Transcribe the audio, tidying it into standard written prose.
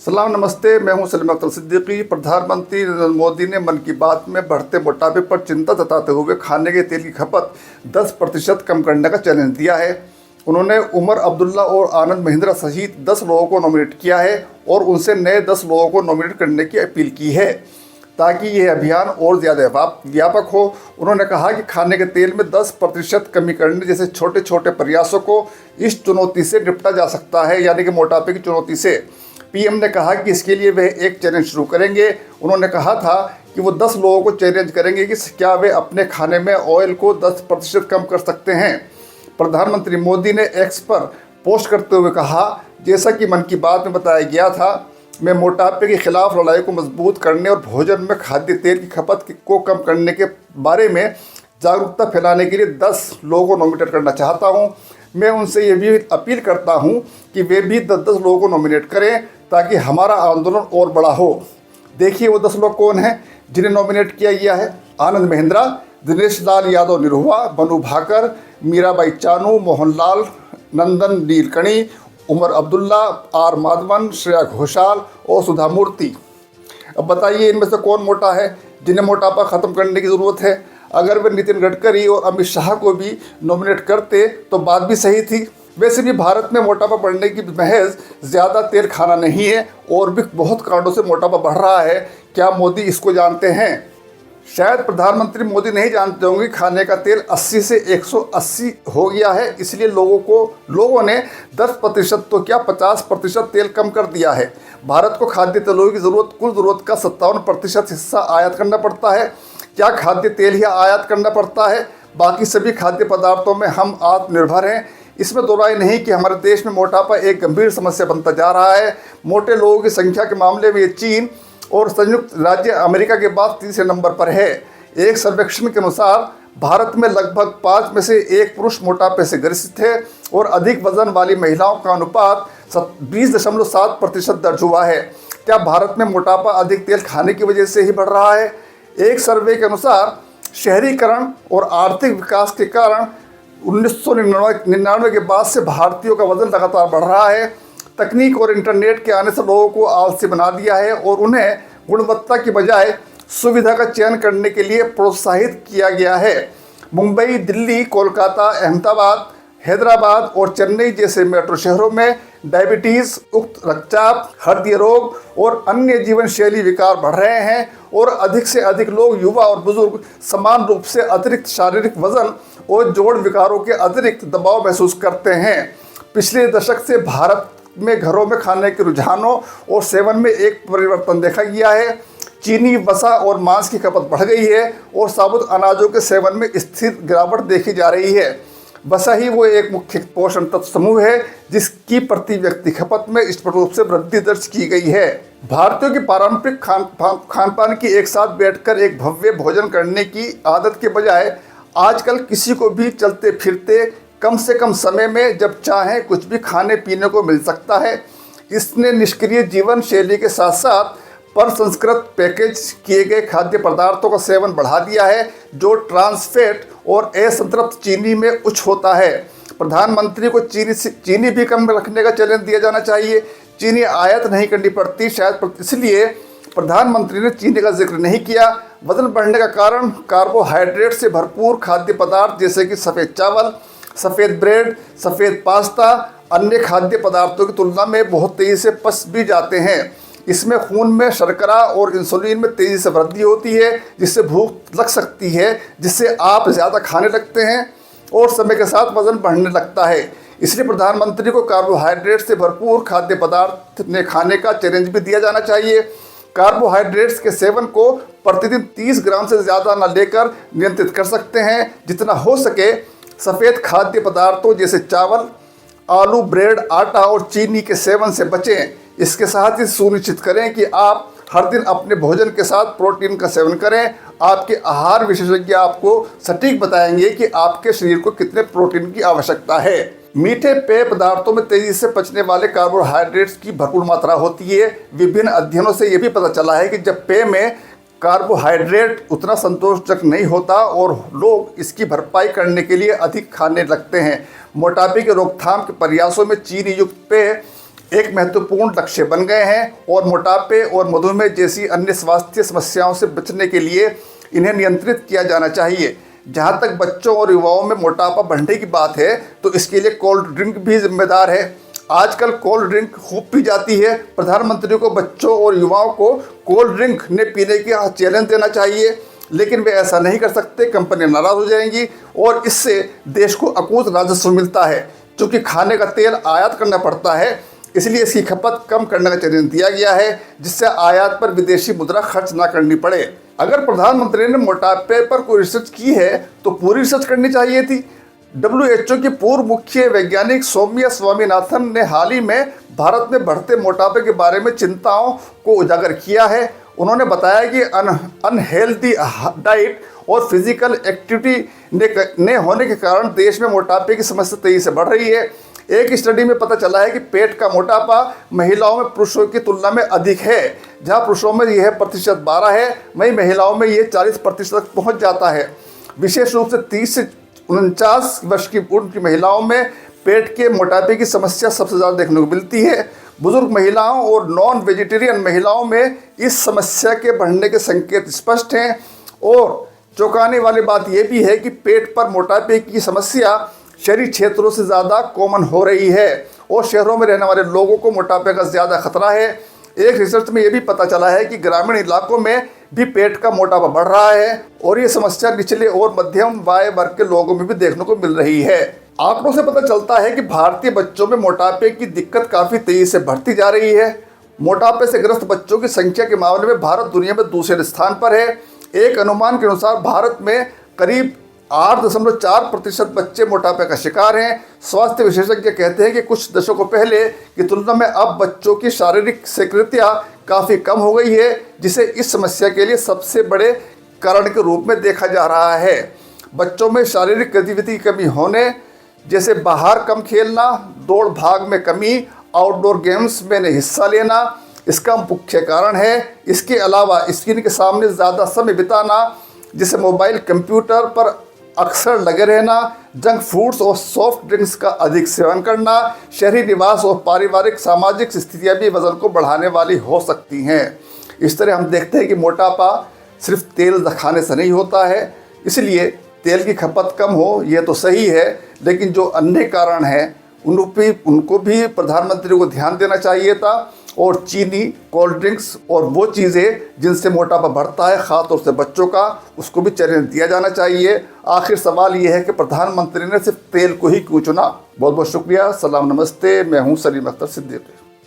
सलाम नमस्ते, मैं हूं सलीम अख्तर सिद्दीकी। प्रधानमंत्री नरेंद्र मोदी ने मन की बात में बढ़ते मोटापे पर चिंता जताते हुए खाने के तेल की खपत 10% कम करने का चैलेंज दिया है। उन्होंने उमर अब्दुल्ला और आनंद महिंद्रा सहित 10 लोगों को नॉमिनेट किया है और उनसे नए 10 लोगों को नॉमिनेट करने की अपील की है ताकि यह अभियान और ज़्यादा व्यापक हो। उन्होंने कहा कि खाने के तेल में 10% कमी करने जैसे छोटे छोटे प्रयासों को इस चुनौती से निपटा जा सकता है, यानी कि मोटापे की चुनौती से। पीएम ने कहा कि इसके लिए वे एक चैलेंज शुरू करेंगे। उन्होंने कहा था कि वो 10 लोगों को चैलेंज करेंगे कि क्या वे अपने खाने में ऑयल को 10% कम कर सकते हैं। प्रधानमंत्री मोदी ने एक्स पर पोस्ट करते हुए कहा, जैसा कि मन की बात में बताया गया था, मैं मोटापे के खिलाफ लड़ाई को मजबूत करने और भोजन में खाद्य तेल की खपत को कम करने के बारे में जागरूकता फैलाने के लिए 10 लोगों को नॉमिनेट करना चाहता हूं। मैं उनसे ये भी अपील करता हूं कि वे भी 10 लोगों को नॉमिनेट करें ताकि हमारा आंदोलन और बड़ा हो। देखिए वो 10 लोग कौन हैं जिन्हें नॉमिनेट किया गया है। आनंद महिंद्रा, दिनेश लाल यादव निरहुआ, बनू भाकर, मीराबाई चानू, मोहनलाल, नंदन नीलकणी, उमर अब्दुल्ला, आर माधवन, श्रेया घोषाल और सुधा मूर्ति। अब बताइए इनमें से कौन मोटा है जिन्हें मोटापा ख़त्म करने की ज़रूरत है। अगर वे नितिन गडकरी और अमित शाह को भी नॉमिनेट करते तो बात भी सही थी। वैसे भी भारत में मोटापा बढ़ने की महज ज़्यादा तेल खाना नहीं है और भी बहुत कारणों से मोटापा बढ़ रहा है। क्या मोदी इसको जानते हैं? शायद प्रधानमंत्री मोदी नहीं जानते होंगे खाने का तेल 80 से 180 हो गया है, इसलिए लोगों ने 10% तो क्या 50% तेल कम कर दिया है। भारत को खाद्य तेलों की कुल ज़रूरत का 57% हिस्सा आयात करना पड़ता है। क्या खाद्य तेल ही आयात करना पड़ता है? बाकी सभी खाद्य पदार्थों में हम आत्मनिर्भर हैं। इसमें दो राय नहीं कि हमारे देश में मोटापा एक गंभीर समस्या बनता जा रहा है। मोटे लोगों की संख्या के मामले में ये चीन और संयुक्त राज्य अमेरिका के बाद तीसरे नंबर पर है। एक सर्वेक्षण के अनुसार भारत में लगभग 5 में से 1 पुरुष मोटापे से ग्रसित है और अधिक वजन वाली महिलाओं का अनुपात 20.7% दर्ज हुआ है। क्या भारत में मोटापा अधिक तेल खाने की वजह से ही बढ़ रहा है? एक सर्वे के अनुसार शहरीकरण और आर्थिक विकास के कारण 1999 के बाद से भारतीयों का वजन लगातार बढ़ रहा है। तकनीक और इंटरनेट के आने से लोगों को आलसी बना दिया है और उन्हें गुणवत्ता की बजाय सुविधा का चयन करने के लिए प्रोत्साहित किया गया है। मुंबई, दिल्ली, कोलकाता, अहमदाबाद, हैदराबाद और चेन्नई जैसे मेट्रो शहरों में डायबिटीज़, उच्च रक्तचाप, हृदय रोग और अन्य जीवन शैली विकार बढ़ रहे हैं और अधिक से अधिक लोग, युवा और बुजुर्ग, समान रूप से अतिरिक्त शारीरिक वजन और जोड़ विकारों के अतिरिक्त दबाव महसूस करते हैं। पिछले दशक से भारत में घरों में खाने के रुझानों और सेवन में एक परिवर्तन देखा गया है। चीनी, वसा और मांस की खपत बढ़ गई है और साबुत अनाजों के सेवन में स्थिर गिरावट देखी जा रही है। वसा ही वो एक मुख्य पोषण तत्व समूह है जिसकी प्रति व्यक्ति खपत में स्पष्ट रूप से वृद्धि दर्ज की गई है। भारतीयों की पारंपरिक खान पान की एक साथ बैठकर एक भव्य भोजन करने की आदत के बजाय आजकल किसी को भी चलते फिरते कम से कम समय में जब चाहे कुछ भी खाने पीने को मिल सकता है। इसने निष्क्रिय जीवन शैली के साथ साथ प्रसंस्कृत पैकेज किए गए खाद्य पदार्थों का सेवन बढ़ा दिया है जो ट्रांसफैट और असंतृप्त चीनी में उच्च होता है। प्रधानमंत्री को चीनी भी कम रखने का चैलेंज दिया जाना चाहिए। चीनी आयात नहीं करनी पड़ती, शायद इसलिए प्रधानमंत्री ने चीनी का जिक्र नहीं किया। वजन बढ़ने का कारण कार्बोहाइड्रेट से भरपूर खाद्य पदार्थ जैसे कि सफ़ेद चावल, सफ़ेद ब्रेड, सफ़ेद पास्ता अन्य खाद्य पदार्थों की तुलना में बहुत तेज़ी से पच भी जाते हैं। इसमें खून में शर्करा और इंसुलिन में तेज़ी से वृद्धि होती है जिससे भूख लग सकती है, जिससे आप ज़्यादा खाने लगते हैं और समय के साथ वज़न बढ़ने लगता है। इसलिए प्रधानमंत्री को कार्बोहाइड्रेट से भरपूर खाद्य पदार्थ ने खाने का चैलेंज भी दिया जाना चाहिए। कार्बोहाइड्रेट्स के सेवन को प्रतिदिन 30 ग्राम से ज़्यादा न लेकर नियंत्रित कर सकते हैं। जितना हो सके सफ़ेद खाद्य पदार्थों जैसे चावल, आलू, ब्रेड, आटा और चीनी के सेवन से बचें। इसके साथ ही सुनिश्चित करें कि आप हर दिन अपने भोजन के साथ प्रोटीन का सेवन करें। आपके आहार विशेषज्ञ आपको सटीक बताएंगे कि आपके शरीर को कितने प्रोटीन की आवश्यकता है। मीठे पेय पदार्थों में तेजी से पचने वाले कार्बोहाइड्रेट्स की भरपूर मात्रा होती है। विभिन्न अध्ययनों से यह भी पता चला है कि जब पेय में कार्बोहाइड्रेट उतना संतोषजनक नहीं होता और लोग इसकी भरपाई करने के लिए अधिक खाने लगते हैं। मोटापे की रोकथाम के प्रयासों में चीनी युक्त पेय एक महत्वपूर्ण लक्ष्य बन गए हैं और मोटापे और मधुमेह जैसी अन्य स्वास्थ्य समस्याओं से बचने के लिए इन्हें नियंत्रित किया जाना चाहिए। जहां तक बच्चों और युवाओं में मोटापा बढ़ने की बात है तो इसके लिए कोल्ड ड्रिंक भी जिम्मेदार है। आजकल कोल्ड ड्रिंक खूब पी जाती है। प्रधानमंत्री को बच्चों और युवाओं को कोल्ड ड्रिंक ने पीने का चैलेंज देना चाहिए, लेकिन वे ऐसा नहीं कर सकते। कंपनियां नाराज हो जाएंगी और इससे देश को अकूत राजस्व मिलता है। चूँकि खाने का तेल आयात करना पड़ता है, इसलिए इसकी खपत कम करने का चैलेंज दिया गया है, जिससे आयात पर विदेशी मुद्रा खर्च ना करनी पड़े। अगर प्रधानमंत्री ने मोटापे पर कोई रिसर्च की है तो पूरी रिसर्च करनी चाहिए थी। WHO के पूर्व मुख्य वैज्ञानिक सौम्या स्वामीनाथन ने हाल ही में भारत में बढ़ते मोटापे के बारे में चिंताओं को उजागर किया है। उन्होंने बताया कि अनहेल्दी डाइट और फिजिकल एक्टिविटी ने होने के कारण देश में मोटापे की समस्या तेजी से बढ़ रही है। एक स्टडी में पता चला है कि पेट का मोटापा महिलाओं में पुरुषों की तुलना में अधिक है। जहां पुरुषों में यह प्रतिशत 12 है, वहीं महिलाओं में यह 40% तक पहुंच जाता है। विशेष रूप से 30 से 49 वर्ष की उम्र की महिलाओं में पेट के मोटापे की समस्या सबसे ज़्यादा देखने को मिलती है। बुजुर्ग महिलाओं और नॉन वेजिटेरियन महिलाओं में इस समस्या के बढ़ने के संकेत स्पष्ट हैं। और चौंकाने वाली बात यह भी है कि पेट पर मोटापे की समस्या शहरी क्षेत्रों से ज़्यादा कॉमन हो रही है और शहरों में रहने वाले लोगों को मोटापे का ज़्यादा खतरा है। एक रिसर्च में यह भी पता चला है कि ग्रामीण इलाकों में भी पेट का मोटापा बढ़ रहा है और ये समस्या निचले और मध्यम आय वर्ग के लोगों में भी देखने को मिल रही है। आंकड़ों से पता चलता है कि भारतीय बच्चों में मोटापे की दिक्कत काफ़ी तेजी से बढ़ती जा रही है। मोटापे से ग्रस्त बच्चों की संख्या के मामले में भारत दुनिया में दूसरे स्थान पर है। एक अनुमान के अनुसार भारत में करीब 8.4% बच्चे मोटापे का शिकार हैं। स्वास्थ्य विशेषज्ञ कहते हैं कि कुछ दशकों पहले की तुलना में अब बच्चों की शारीरिक सक्रियता काफ़ी कम हो गई है, जिसे इस समस्या के लिए सबसे बड़े कारण के रूप में देखा जा रहा है। बच्चों में शारीरिक गतिविधि की कमी होने, जैसे बाहर कम खेलना, दौड़ भाग में कमी, आउटडोर गेम्स में नहीं हिस्सा लेना, इसका मुख्य कारण है। इसके अलावा स्क्रीन के सामने ज़्यादा समय बिताना, जैसे मोबाइल कंप्यूटर पर अक्सर लगे रहना, जंक फूड्स और सॉफ्ट ड्रिंक्स का अधिक सेवन करना, शहरी निवास और पारिवारिक सामाजिक स्थितियां भी वजन को बढ़ाने वाली हो सकती हैं। इस तरह हम देखते हैं कि मोटापा सिर्फ तेल खाने से नहीं होता है। इसलिए तेल की खपत कम हो यह तो सही है, लेकिन जो अन्य कारण हैं उनको भी प्रधानमंत्री को ध्यान देना चाहिए था। और चीनी, कोल्ड ड्रिंक्स और वो चीज़ें जिनसे मोटापा बढ़ता है, ख़ासतौर से बच्चों का, उसको भी चैलेंज दिया जाना चाहिए। आखिर सवाल ये है कि प्रधानमंत्री ने सिर्फ तेल को ही क्यों चुना। बहुत बहुत शुक्रिया। सलाम, नमस्ते। मैं हूँ सलीम अख्तर सिद्दीकी।